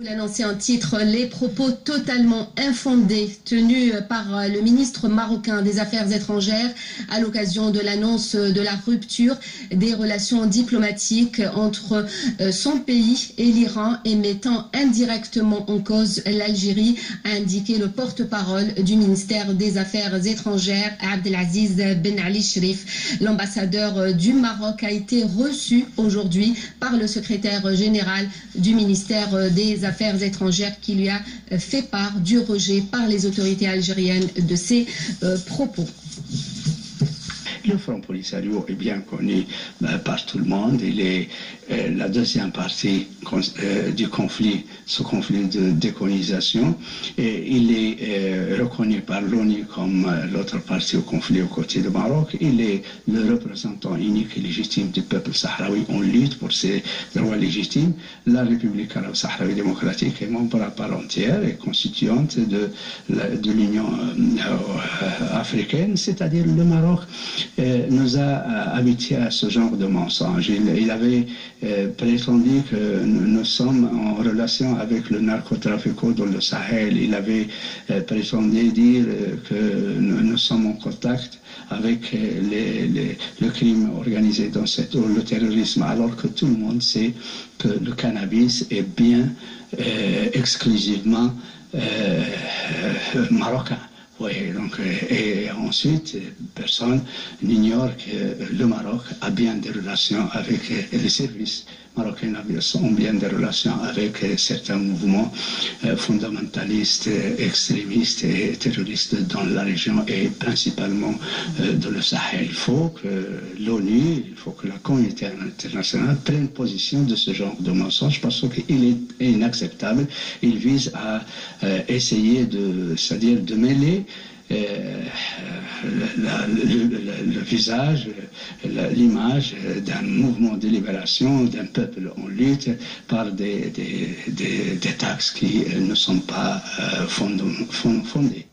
Vous l'annoncez en titre, les propos totalement infondés tenus par le ministre marocain des Affaires étrangères à l'occasion de l'annonce de la rupture des relations diplomatiques entre son pays et l'Iran et mettant indirectement en cause l'Algérie, a indiqué le porte-parole du ministère des Affaires étrangères, Abdelaziz Ben Ali Cherif. L'ambassadeur du Maroc a été reçu aujourd'hui par le secrétaire général du ministère des Affaires étrangères qui lui a fait part du rejet par les autorités algériennes de ses propos. Le Front Polisario est bien connu par tout le monde. Il est la deuxième partie du conflit, ce conflit de décolonisation. Et il est reconnu par l'ONU comme l'autre partie au conflit aux côtés du Maroc. Il est le représentant unique et légitime du peuple sahraoui. On lutte pour ses droits légitimes. La République arabe sahraoui démocratique est membre à part entière et constituante de l'Union africaine, c'est-à-dire le Maroc nous a habitués à ce genre de mensonges. Il avait prétendu que nous sommes en relation avec le narcotrafic dans le Sahel. Il avait prétendu dire que nous sommes en contact avec le crime organisé dans le terrorisme, alors que tout le monde sait que le cannabis est bien exclusivement marocain. Oui, donc, et ensuite, personne n'ignore que le Maroc a bien des relations avec les services marocains, ont bien des relations avec certains mouvements fondamentalistes, extrémistes et terroristes dans la région et principalement dans le Sahel. Il faut que l'ONU, il faut que la communauté internationale prenne position de ce genre de mensonge parce qu'il est inacceptable. Il vise à essayer c'est-à-dire de mêler le visage, l'image d'un mouvement de libération, d'un peuple en lutte par des taxes qui ne sont pas fondées.